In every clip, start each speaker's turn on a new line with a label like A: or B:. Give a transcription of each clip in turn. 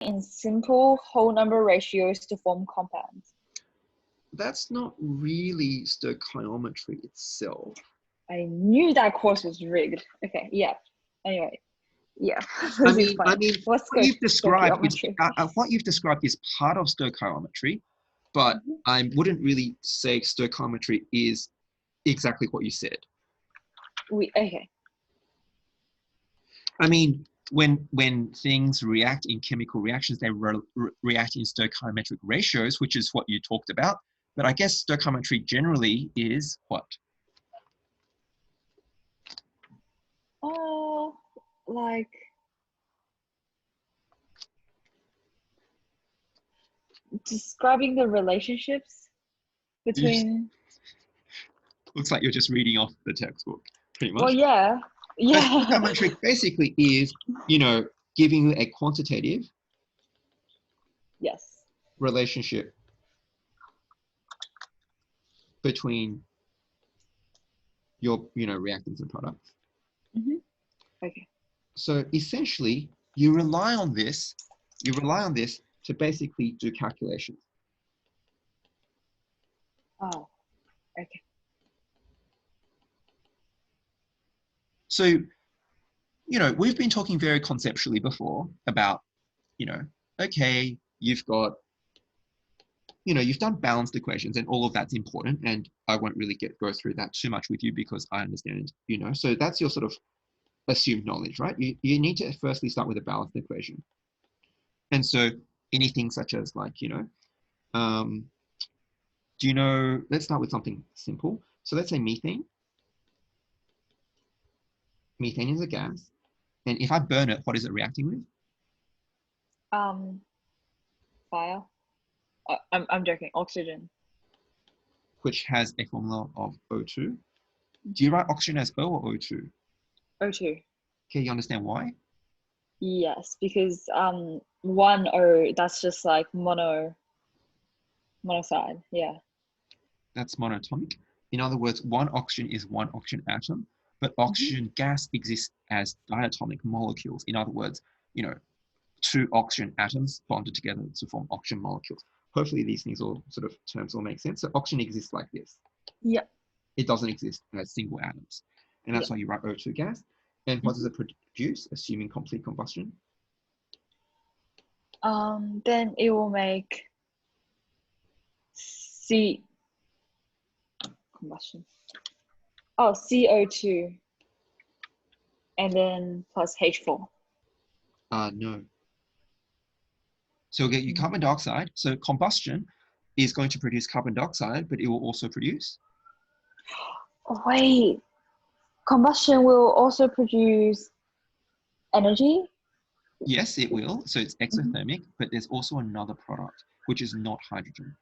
A: in simple whole number ratios to form compounds.
B: That's not really stoichiometry itself.
A: I knew that course was rigged. Okay, yeah. Anyway, yeah.
B: I mean,
A: what
B: you've described what you've described is part of stoichiometry, but I wouldn't really say stoichiometry is exactly what you said.
A: Okay.
B: I mean, when things react in chemical reactions, they react in stoichiometric ratios, which is what you talked about. But I guess stoichiometry generally is what?
A: Like describing the relationships between.
B: Looks like you're just reading off the textbook, pretty much.
A: Well, yeah.
B: Stoichiometry basically is, giving you a quantitative relationship between your, reactants and products.
A: Okay.
B: So essentially, you rely on this to basically do calculations.
A: Oh, okay.
B: So, we've been talking very conceptually before about, okay, you've got, you've done balanced equations and all of that's important. And I won't really go through that too much with you because I understand, so that's your sort of assumed knowledge, right? You need to firstly start with a balanced equation. And so anything such as like, let's start with something simple. So let's say methane. Methane is a gas. And if I burn it, what is it reacting with?
A: Fire. I'm joking. Oxygen.
B: Which has a formula of O2. Do you write oxygen as O or O2?
A: O2.
B: Okay, you understand why?
A: Yes, because one O, that's just like monoside. Yeah.
B: That's monatomic. In other words, one oxygen is one oxygen atom, but oxygen gas exists as diatomic molecules. In other words, two oxygen atoms bonded together to form oxygen molecules. Hopefully these terms all make sense. So oxygen exists like this.
A: Yeah.
B: It doesn't exist as single atoms. And that's why you write O2 gas. And what does it produce, assuming complete combustion?
A: Then it will make combustion. Oh, CO2. And then plus H4.
B: No. So we'll get you carbon dioxide. So combustion is going to produce carbon dioxide, but it will also produce?
A: Oh, wait. Combustion will also produce energy?
B: Yes, it will. So it's exothermic, but there's also another product, which is not hydrogen.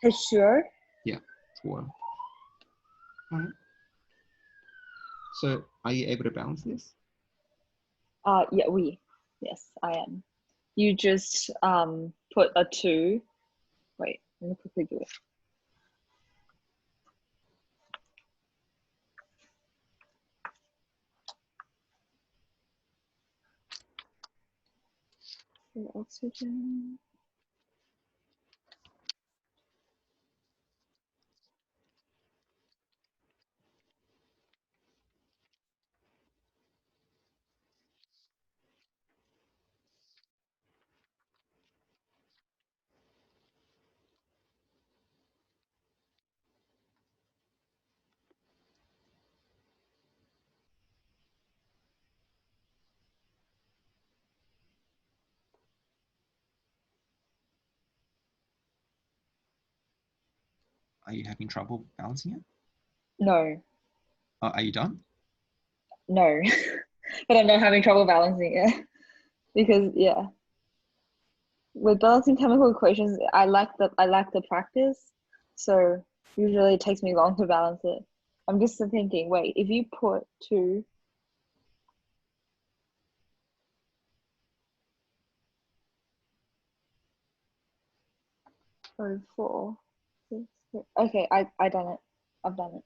A: H2O?
B: Yeah, it's water. All right. So are you able to balance this?
A: Yes, I am. You just put a 2. Wait, let me quickly do it. Oxygen.
B: Are you having trouble balancing it?
A: No.
B: Are you done?
A: No. But I'm not having trouble balancing it. Because with balancing chemical equations, I lack the practice. So usually it takes me long to balance it. I'm just thinking, wait, if you put 2 or 4, 6, 6. Okay, I done it. I've done it.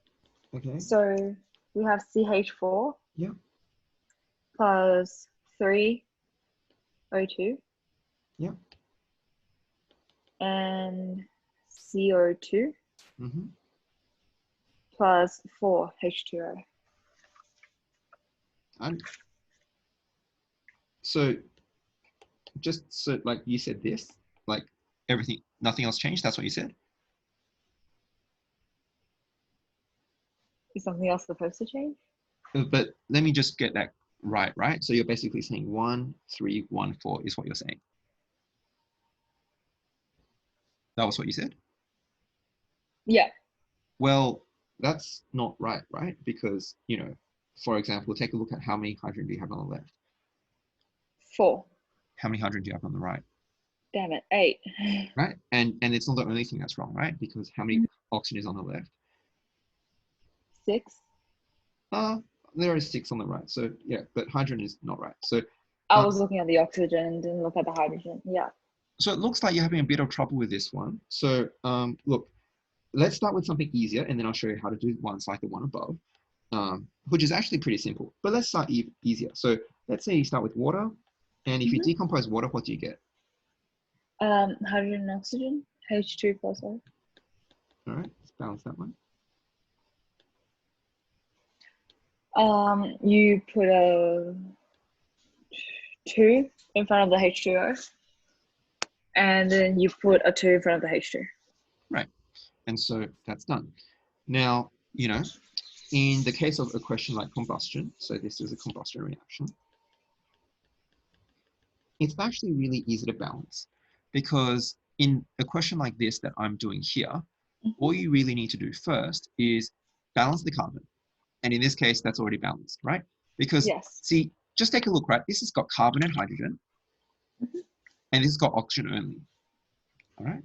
B: Okay.
A: So we have CH4.
B: Yeah.
A: Plus 3 O2
B: Yeah.
A: and CO2
B: Mm-hmm.
A: plus 4 H2O.
B: So just so like you said this, like everything, nothing else changed. That's what you said.
A: Is something else supposed to change?
B: But let me just get that right, right? So you're basically saying 1, 3, 1, 4 is what you're saying. That was what you said?
A: Yeah.
B: Well, that's not right, right? Because, you know, for example, take a look at how many hydrogen do you have on the left?
A: 4.
B: How many hydrogen do you have on the right?
A: Damn it. 8.
B: Right? And it's not the only thing that's wrong, right? Because how many oxygen is on the left?
A: 6.
B: Uh, there is 6 on the right. So yeah, but hydrogen is not right. So
A: I was looking at the oxygen and didn't look at the hydrogen. Yeah.
B: so it looks like you're having a bit of trouble with this one. So look, let's start with something easier, and then I'll show you how to do ones like the one above, which is actually pretty simple. But let's start easier. So let's say you start with water, and if you decompose water, what do you get?
A: Hydrogen and oxygen, H2 plus O.
B: All right, let's balance that one.
A: You put a 2 in front of the H2O, and then you put a 2 in front of the H2.
B: Right, and so that's done. Now, you know, in the case of a question like combustion, so this is a combustion reaction, it's actually really easy to balance, because in a question like this that I'm doing here, all you really need to do first is balance the carbon. And in this case, that's already balanced, right? Because
A: Yes.
B: see, just take a look, right? This has got carbon and hydrogen, and this has got oxygen only, all right?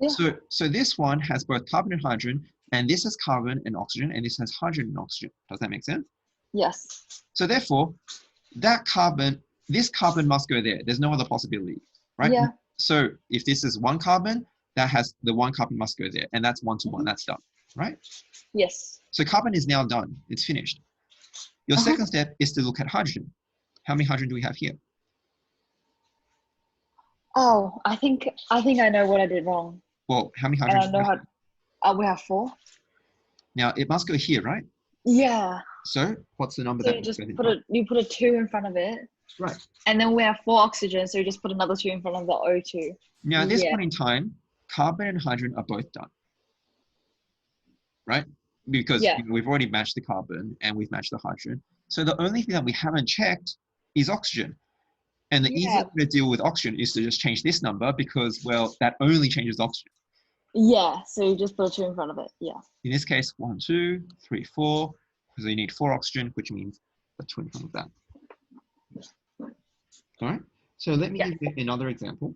A: Yeah.
B: So this one has both carbon and hydrogen, and this has carbon and oxygen, and this has hydrogen and oxygen. Does that make sense?
A: Yes.
B: So therefore, this carbon must go there. There's no other possibility, right?
A: Yeah.
B: So if this is one carbon, the one carbon must go there, and that's 1 to 1. That's done, right?
A: Yes.
B: So carbon is now done. It's finished. Your second step is to look at hydrogen. How many hydrogen do we have here?
A: Oh, I think I know what I did wrong.
B: Well, how many
A: And
B: hydrogen
A: I
B: do
A: know
B: we have?
A: how. We have 4.
B: Now it must go here, right?
A: Yeah.
B: So what's the number
A: So
B: that
A: you just
B: goes in
A: put
B: front?
A: you put a 2 in front of it,
B: Right.
A: and then we have 4 oxygen, so you just put another 2 in front of the O2.
B: Now at this
A: Yeah.
B: point in time, carbon and hydrogen are both done, right? Because
A: Yeah.
B: we've already matched the carbon and we've matched the hydrogen. So the only thing that we haven't checked is oxygen. And the
A: Yeah.
B: easiest way to deal with oxygen is to just change this number, because, well, that only changes oxygen.
A: Yeah. So you just put a 2 in front of it. Yeah.
B: In this case, 1, 2, 3, 4, because you need 4 oxygen, which means a 2 in front of that. All right. So let me give you another example.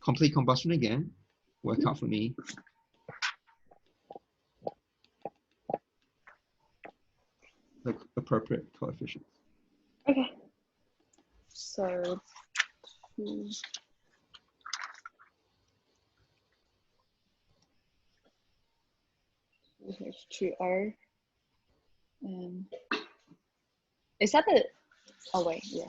B: Complete combustion again. Work out for me. The appropriate coefficients.
A: Okay. So 2. H2O. Is that the? Oh wait, yeah.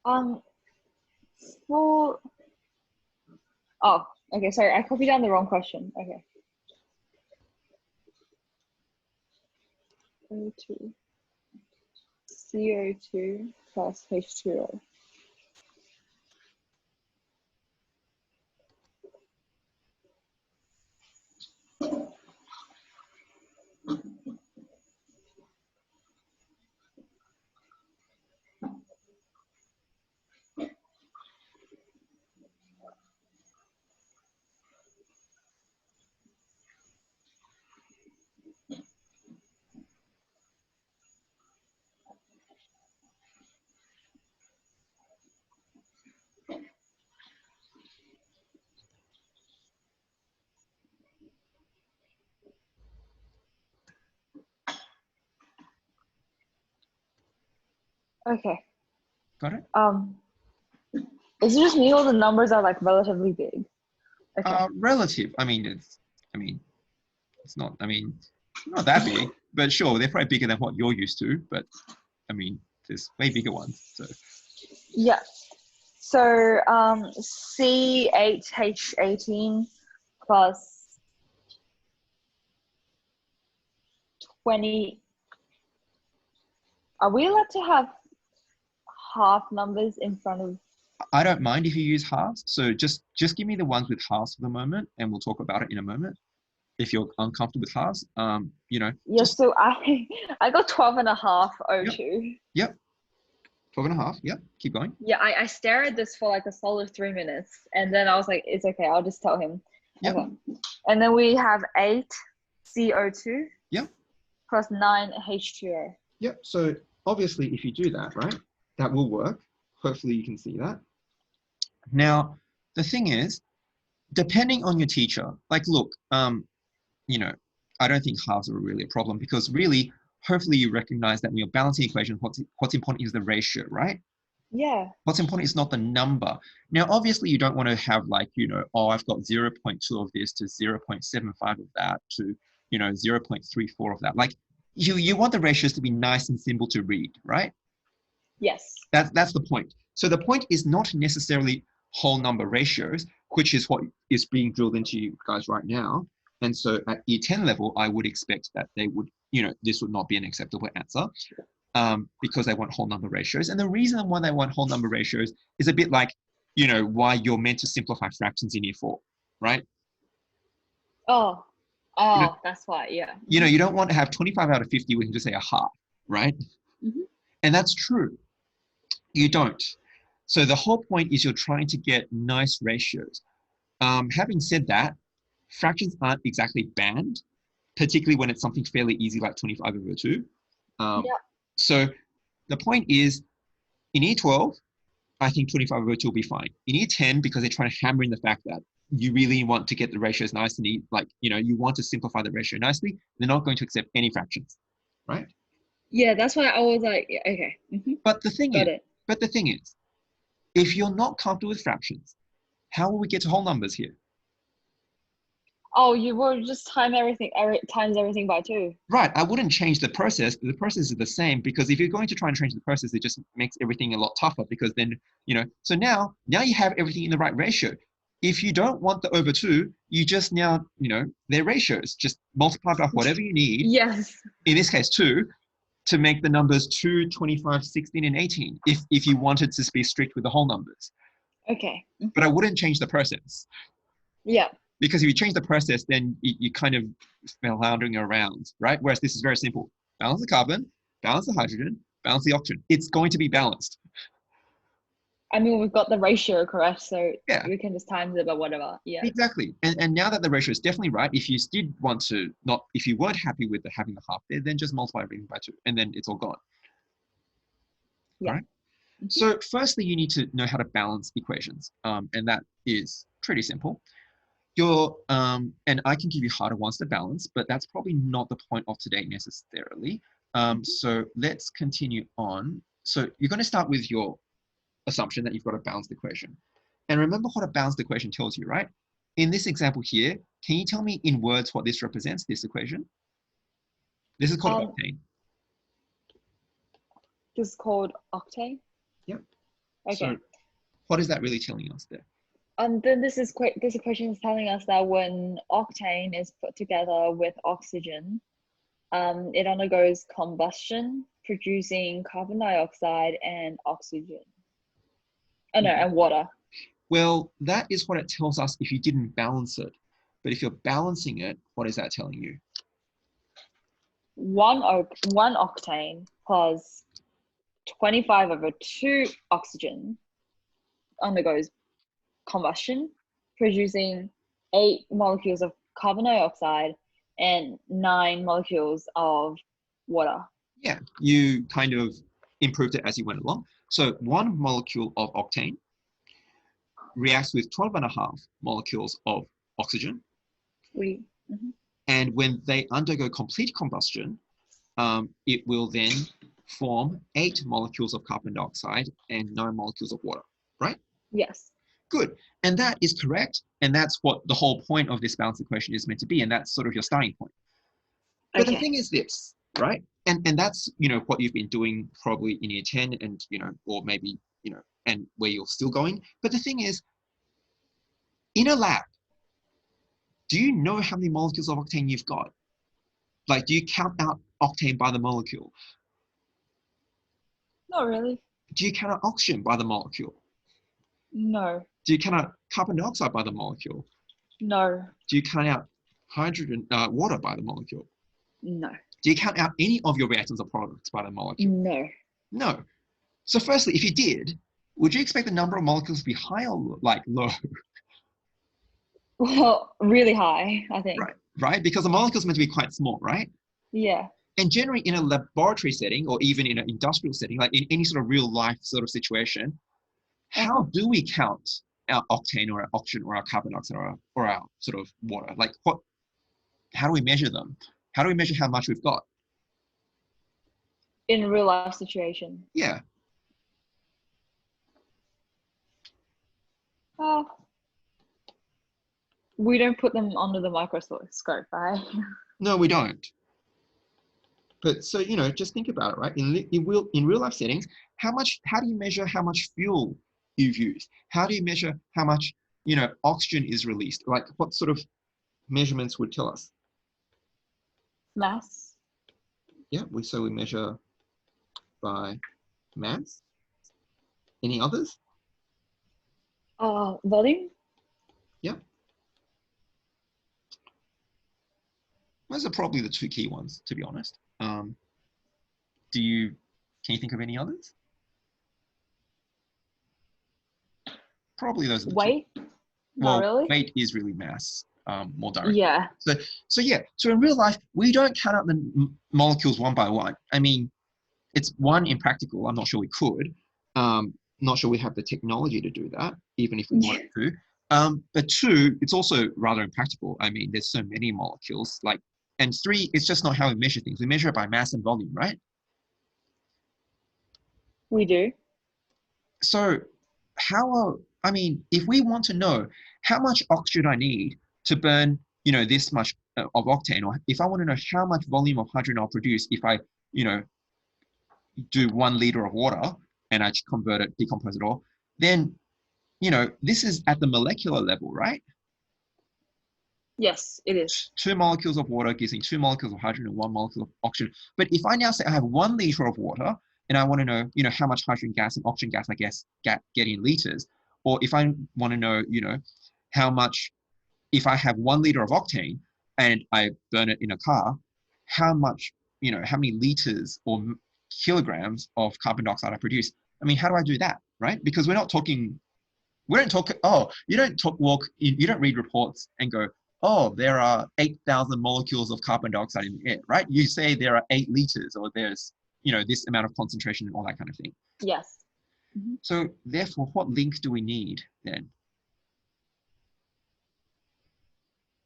A: Um, for. Oh, okay. Sorry, I copied down the wrong question. Okay. O2, CO2 plus H2O. Okay.
B: Got it?
A: Is it just me or the numbers are like relatively big? Okay.
B: Relative. It's not. Not that big, but sure, they're probably bigger than what you're used to. But there's way bigger ones. So
A: Yeah. So C8H18 plus 20. Are we allowed to have half numbers in front of?
B: I don't mind if you use halves. So just give me the ones with halves for the moment, and we'll talk about it in a moment. If you're uncomfortable with halves,
A: Yeah, so I got 12 and a half
B: Yep.
A: O2.
B: Yep. 12 and a half. Yep. Keep going.
A: Yeah, I stared at this for like a solid 3 minutes, and then I was like, it's okay, I'll just tell him.
B: Yep.
A: Okay. And then we have 8 CO2.
B: Yep.
A: Plus 9 H2O.
B: Yep. So obviously, if you do that, right, that will work. Hopefully, you can see that. Now, the thing is, depending on your teacher, like, look, I don't think halves are really a problem because really, hopefully, you recognize that when you're balancing equations, what's important is the ratio, right?
A: Yeah.
B: What's important is not the number. Now, obviously, you don't want to have like, I've got 0.2 of this to 0.75 of that to, 0.34 of that. Like, you want the ratios to be nice and simple to read, right?
A: Yes.
B: That's the point. So the point is not necessarily whole number ratios, which is what is being drilled into you guys right now. And so at year 10 level, I would expect that they would, this would not be an acceptable answer because they want whole number ratios. And the reason why they want whole number ratios is a bit like, why you're meant to simplify fractions in year 4, right?
A: Oh, that's why, yeah.
B: You don't want to have 25 out of 50, we can just say a half, right?
A: Mm-hmm.
B: And that's true. You don't. So the whole point is you're trying to get nice ratios. Having said that, fractions aren't exactly banned, particularly when it's something fairly easy like 25 over 2.
A: Yeah.
B: So the point is, in year 12, I think 25 over 2 will be fine. In year 10, because they're trying to hammer in the fact that you really want to get the ratios nice and neat, like, you want to simplify the ratio nicely, they're not going to accept any fractions, right?
A: Yeah, that's why I was like, yeah, okay. Mm-hmm.
B: But the thing
A: Got it.
B: is, if you're not comfortable with fractions, how will we get to whole numbers here?
A: Oh, you will just times everything by 2.
B: Right. I wouldn't change the process. The process is the same because if you're going to try and change the process, it just makes everything a lot tougher because then, so now you have everything in the right ratio. If you don't want the over 2, you just now, their ratios, just multiply by whatever you need.
A: Yes.
B: In this case, 2, to make the numbers 2, 25, 16, and 18, if you wanted to be strict with the whole numbers.
A: Okay. Mm-hmm.
B: But I wouldn't change the process.
A: Yeah.
B: Because if you change the process, then you kind of floundering around, right? Whereas this is very simple. Balance the carbon, balance the hydrogen, balance the oxygen. It's going to be balanced.
A: I mean, we've got the ratio correct, so
B: yeah,
A: we can just times it by whatever. Yeah.
B: Exactly. And now that the ratio is definitely right, if you did want to if you weren't happy with having the half there, then just multiply everything by 2, and then it's all gone.
A: Yeah.
B: All right.
A: Mm-hmm.
B: So firstly, you need to know how to balance equations, and that is pretty simple. And I can give you harder ones to balance, but that's probably not the point of today necessarily. So let's continue on. So you're going to start with your assumption that you've got a balanced equation. And remember what a balanced equation tells you, right? In this example here, can you tell me in words what this represents, this equation? This is called octane.
A: This is called octane?
B: Yep.
A: Okay.
B: So what is that really telling us there?
A: Then this equation is telling us that when octane is put together with oxygen, it undergoes combustion, producing carbon dioxide and oxygen. Oh no, and water.
B: Well, that is what it tells us if you didn't balance it. But if you're balancing it, what is that telling you?
A: 1 octane plus 25 over 2 oxygen undergoes combustion, producing 8 molecules of carbon dioxide and 9 molecules of water.
B: Yeah, you kind of improved it as you went along. So 1 molecule of octane reacts with 12.5 molecules of oxygen.
A: Mm-hmm.
B: And when they undergo complete combustion, it will then form 8 molecules of carbon dioxide and 9 molecules of water, right?
A: Yes.
B: Good. And that is correct. And that's what the whole point of this balanced equation is meant to be. And that's sort of your starting point. But the
A: Okay.
B: thing is this, right? And that's, what you've been doing probably in year 10 and, or maybe, and where you're still going. But the thing is, in a lab, do you know how many molecules of octane you've got? Like, do you count out octane by the molecule?
A: Not really.
B: Do you count out oxygen by the molecule?
A: No.
B: Do you count out carbon dioxide by the molecule?
A: No.
B: Do you count out hydrogen, water by the molecule?
A: No.
B: Do you count out any of your reactants or products by the molecule?
A: No.
B: No. So firstly, if you did, would you expect the number of molecules to be high or like low?
A: Well, really high, I think.
B: Right? Because the molecule's meant to be quite small, right?
A: Yeah.
B: And generally in a laboratory setting or even in an industrial setting, like in any sort of real life sort of situation, how do we count our octane or our oxygen or our carbon dioxide or our sort of water? Like how do we measure them? How do we measure how much we've got?
A: In real life situation.
B: Yeah.
A: Oh, we don't put them under the microscope, right?
B: No, we don't. But so, just think about it, right? In real life settings, how do you measure how much fuel you've used? How do you measure how much, oxygen is released? Like what sort of measurements would tell us?
A: Mass.
B: Yeah, we measure by mass. Any others?
A: Volume.
B: Yeah. Those are probably the two key ones, to be honest. Can you think of any others? Probably those are the
A: Weight.
B: two.
A: Not
B: Well,
A: really.
B: weight is really mass, more directly.
A: Yeah.
B: So in real life, we don't count out the molecules one by one. I mean, it's one, impractical. I'm not sure we could. Not sure we have the technology to do that, even if we wanted to. But two, it's also rather impractical. I mean, there's so many molecules. And three, it's just not how we measure things. We measure it by mass and volume, right?
A: We do.
B: So if we want to know how much oxygen I need to burn, this much of octane, or if I want to know how much volume of hydrogen I'll produce if I, do 1 liter of water and I convert it, decompose it all, then, this is at the molecular level, right?
A: Yes, it is.
B: 2 molecules of water gives me 2 molecules of hydrogen and 1 molecule of oxygen. But if I now say I have 1 liter of water and I want to know, how much hydrogen gas and oxygen gas I guess get in liters, or if I want to know, how much, if I have 1 liter of octane and I burn it in a car, how much, how many liters or kilograms of carbon dioxide I produce. I mean, how do I do that, right? Because we don't talk, you don't read reports and go, oh, there are 8,000 molecules of carbon dioxide in the air, right? You say there are 8 liters or there's, this amount of concentration and all that kind of thing.
A: Yes.
B: So therefore, what link do we need then?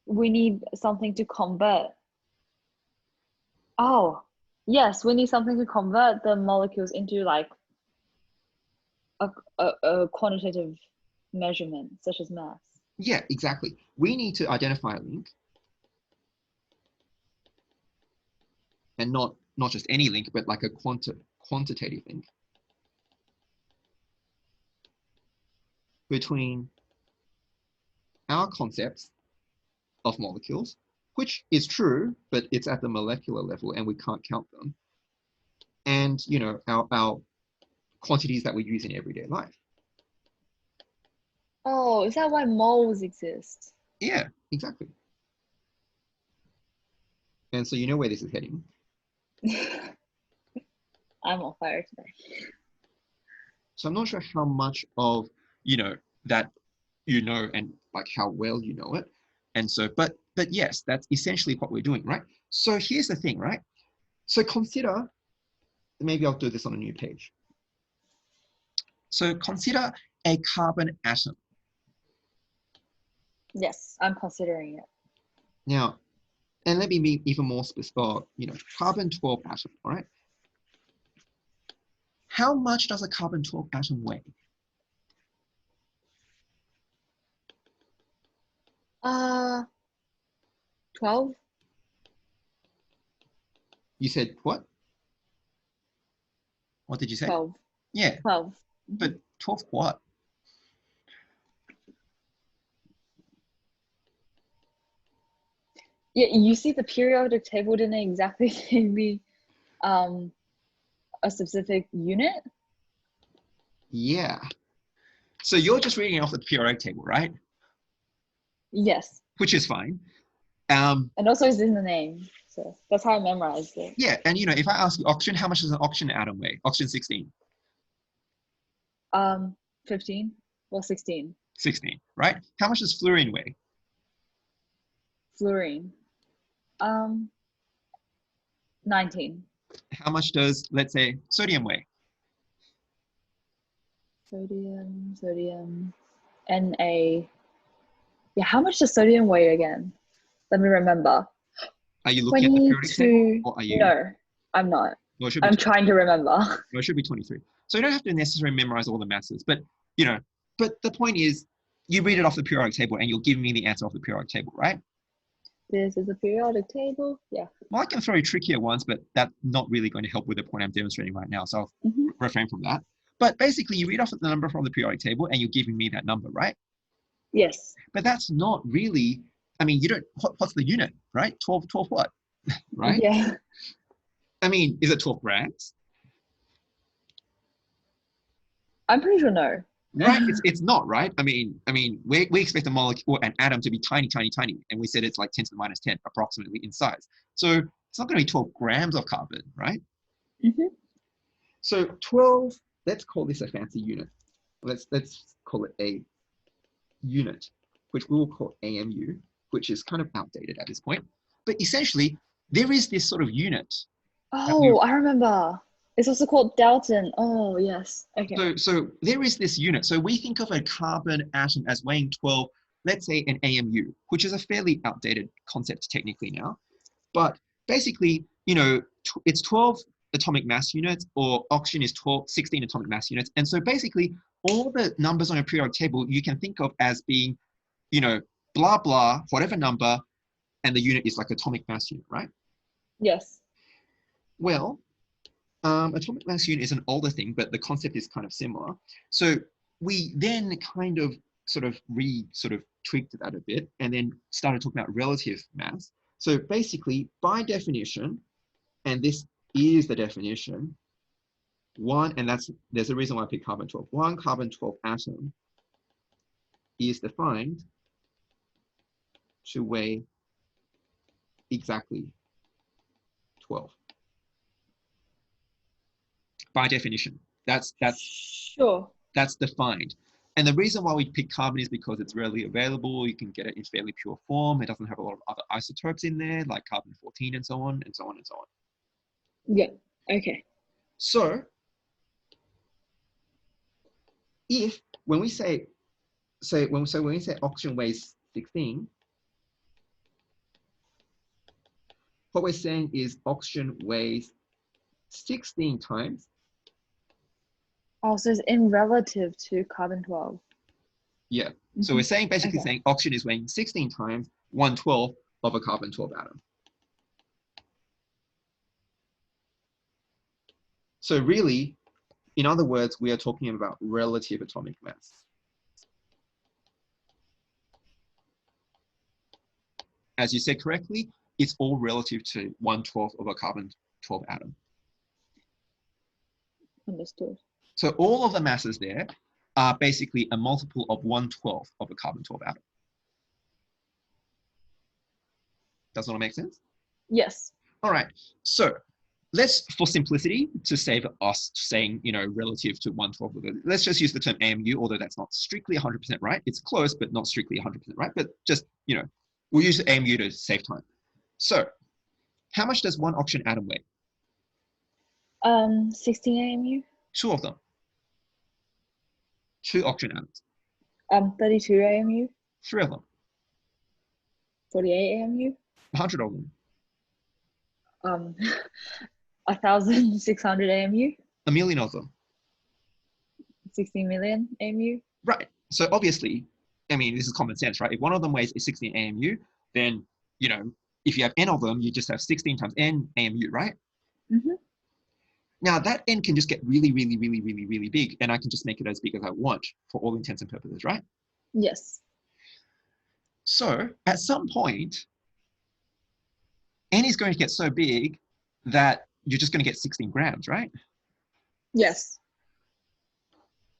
A: We need something to convert. Oh, yes, we need something to convert the molecules into like a quantitative measurement, such as mass.
B: Yeah, exactly. We need to identify a link, and not just any link, but like a quantitative link between our concepts of molecules, which is true, but it's at the molecular level and we can't count them, and our quantities that we use in everyday life.
A: Oh, is that why moles exist?
B: Yeah, exactly. And so you know where this is heading.
A: I'm on fire today.
B: So I'm not sure how much of that and like how well you know it. And so, but yes, that's essentially what we're doing, right? So here's the thing, right? So consider, maybe I'll do this on a new page. So consider a carbon atom.
A: Yes, I'm considering it.
B: Now, and let me be even more specific, carbon-12 atom, all right? How much does a carbon-12 atom weigh?
A: 12?
B: You said what? What did you say?
A: 12.
B: Yeah,
A: 12.
B: but 12 what?
A: Yeah, you see the periodic table didn't exactly give me um a specific unit.
B: Yeah. So you're just reading off the periodic table, right?
A: Yes.
B: Which is fine.
A: And also it's in the name. So that's how I memorized it.
B: Yeah, and if I ask you oxygen, how much does an oxygen atom weigh? Oxygen 16.
A: 15 or 16.
B: 16, right? How much does fluorine weigh?
A: Fluorine. 19.
B: How much does, let's say, sodium weigh?
A: Sodium, Na. Yeah, how much does sodium weigh again? Let me remember.
B: Are you looking at the periodic table
A: 22.
B: or are you?
A: No, I'm not.
B: Well, it should be
A: I'm trying to remember.
B: it should be 23. So you don't have to necessarily memorize all the masses, but but the point is you read it off the periodic table and you'll give me the answer off the periodic table, right?
A: This is a periodic table. Yeah.
B: Well, I can throw you trickier ones, but that's not really going to help with the point I'm demonstrating right now. So I'll refrain from that. But basically, you read off the number from the periodic table and you're giving me that number, right?
A: Yes.
B: But that's not really, I mean, you don't, what's the unit, right? 12 what, right?
A: Yeah.
B: I mean, is it 12 grams?
A: I'm pretty sure no.
B: Right, it's not, right? I mean, we expect a molecule, an atom to be tiny, tiny, tiny, and we said it's like 10 to the minus 10 approximately in size. So it's not going to be 12 grams of carbon, right? So 12, let's call this a fancy unit. Let's call it a unit, which we will call AMU, which is kind of outdated at this point. But essentially, there is this sort of unit.
A: Oh, I remember. It's also called Dalton. Oh, yes. Okay.
B: So there is this unit. So we think of a carbon atom as weighing 12, let's say an AMU, which is a fairly outdated concept technically now. But basically, it's 12 atomic mass units, or oxygen is 16 atomic mass units. And so basically, all the numbers on a periodic table you can think of as being, blah, blah, whatever number, and the unit is like atomic mass unit, right?
A: Yes.
B: Well, atomic mass unit is an older thing, but the concept is kind of similar. So we then kind of sort of tweaked that a bit and then started talking about relative mass. So basically, by definition, and this is the definition, there's a reason why I picked carbon 12. One carbon 12 atom is defined to weigh exactly 12. By definition, that's
A: sure.
B: That's defined. And the reason why we pick carbon is because it's readily available. You can get it in fairly pure form. It doesn't have a lot of other isotopes in there, like carbon-14 and so on and so on and so on.
A: Yeah. Okay.
B: So when we say oxygen weighs 16, what we're saying is oxygen weighs 16 times.
A: Oh, so it's in relative to carbon 12.
B: Yeah. So we're saying saying oxygen is weighing 16 times 1/12 of a carbon 12 atom. So really, in other words, we are talking about relative atomic mass. As you said correctly, it's all relative to 1/12 of a carbon 12 atom.
A: Understood.
B: So all of the masses there are basically a multiple of 1/12 of a carbon 12 atom. Does that make sense?
A: Yes.
B: All right. So let's, for simplicity, to save us saying, relative to 1/12, let's just use the term AMU, although that's not strictly 100% right. It's close, but not strictly 100% right. But just, we'll use AMU to save time. So how much does one oxygen atom weigh?
A: 16 AMU.
B: Two of them. Two oxygen atoms.
A: 32 AMU.
B: Three of them.
A: 48 AMU.
B: 100 of them.
A: 1,600 AMU.
B: A million of them.
A: 16 million AMU.
B: Right. So obviously, I mean, this is common sense, right? If one of them weighs 16 AMU, then, if you have n of them, you just have 16 times n AMU, right?
A: Mm-hmm.
B: Now that n can just get really, really, really, really, really big, and I can just make it as big as I want for all intents and purposes, right?
A: Yes.
B: So at some point, n is going to get so big that you're just going to get 16 grams, right?
A: Yes.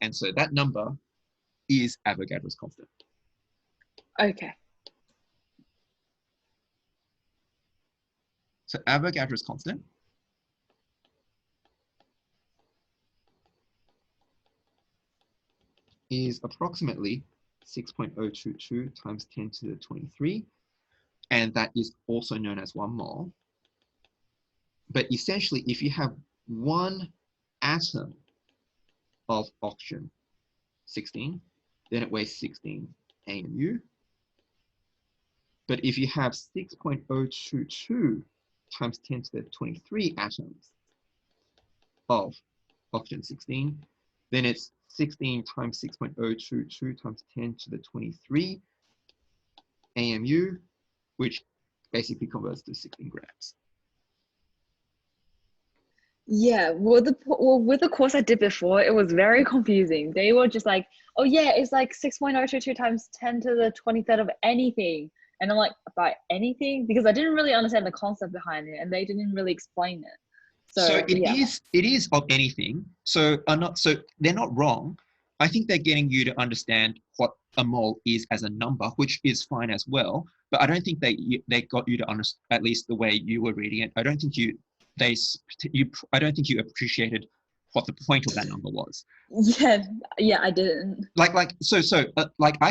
B: And so that number is Avogadro's constant.
A: Okay.
B: So Avogadro's constant is approximately 6.022 times 10 to the 23, and that is also known as 1 mole. But essentially, if you have one atom of oxygen 16, then it weighs 16 AMU. But if you have 6.022 times 10 to the 23 atoms of oxygen 16, then it's 16 times 6.022 times 10 to the 23 AMU, which basically converts to 16 grams.
A: Yeah, with the course I did before, it was very confusing. They were just like, oh yeah, it's like 6.022 times 10 to the 23rd of anything. And I'm like, by anything? Because I didn't really understand the concept behind it and they didn't really explain it.
B: So
A: So yeah.
B: it is of anything. So they're not wrong. I think they're getting you to understand what a mole is as a number, which is fine as well. But I don't think they got you to understand, at least the way you were reading it. I don't think you appreciated what the point of that number was.
A: Yeah, I didn't.
B: Like I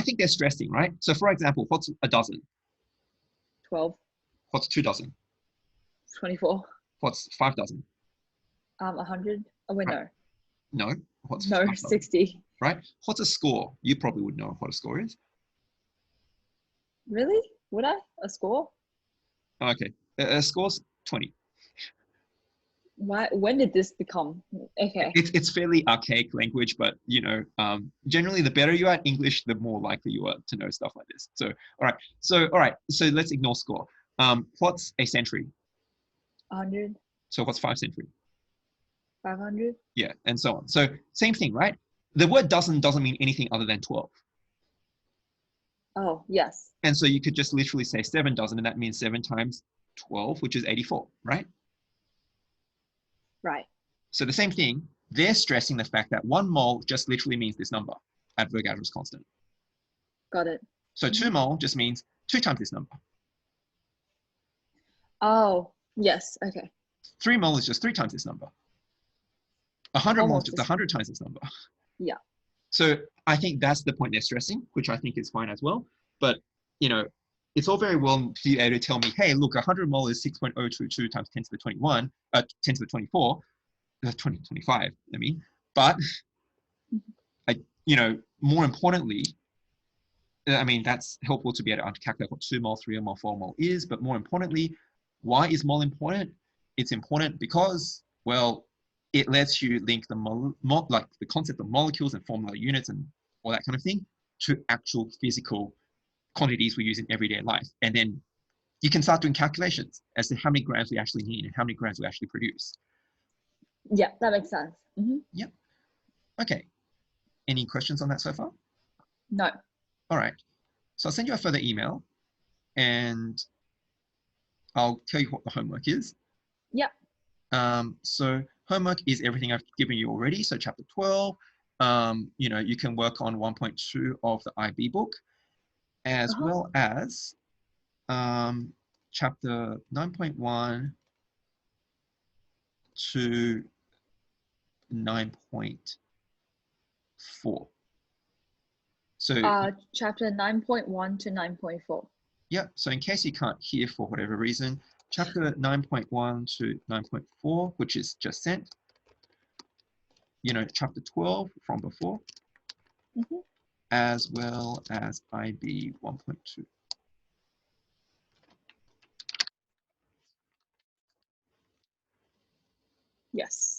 B: think they're stressing, right? So for example, what's a dozen?
A: 12,
B: What's 2 dozen?
A: 24,
B: What's 5 dozen?
A: 100. Oh wait,
B: Right.
A: no.
B: No. What's
A: No,
B: 5 dozen?
A: 60.
B: Right? What's a score? You probably would know what a score is.
A: Really? Would I? A score?
B: Okay. A score's 20.
A: Why? When did this become? Okay.
B: It's fairly archaic language, but generally the better you are at English, the more likely you are to know stuff like this. So all right. So let's ignore score. What's a century?
A: 100,
B: So what's 5 century?
A: 500.
B: Yeah, and so on. So same thing, right? The word doesn't mean anything other than 12.
A: Oh, yes.
B: And so you could just literally say 7 dozen, and that means 7 times 12, which is 84, right?
A: Right.
B: So the same thing, they're stressing the fact that 1 mole just literally means this number, Avogadro's constant.
A: Got it.
B: So 2 mole just means 2 times this number.
A: Oh, yes. Okay.
B: 3 mole is just 3 times this number. 100 mole is
A: Almost
B: just
A: the same.
B: 100 times this number.
A: Yeah.
B: So I think that's the point they're stressing, which I think is fine as well. But, it's all very well for you to tell me, hey, look, 100 mole is 6.022 times 10 to the 21, 10 to the 24, 25, I mean. But, more importantly, I mean, that's helpful to be able to calculate what 2 mole, 3 mole, 4 mole is. But more importantly, why is mole important? It's important because, well, it lets you link like the concept of molecules and formula units and all that kind of thing to actual physical quantities we use in everyday life. And then you can start doing calculations as to how many grams we actually need and how many grams we actually produce.
A: Yeah, that makes sense. Mm-hmm.
B: Yep. Okay. Any questions on that so far?
A: No.
B: All right. So I'll send you a further email and I'll tell you what the homework is.
A: Yeah.
B: So homework is everything I've given you already. So chapter 12, you can work on 1.2 of the IB book, as well as chapter 9.1 to 9.4. So
A: chapter 9.1 to 9.4.
B: yeah, so in case you can't hear for whatever reason, chapter 9.1 to 9.4, which is just sent, chapter 12 from before, as well as IB 1.2.
A: Yes.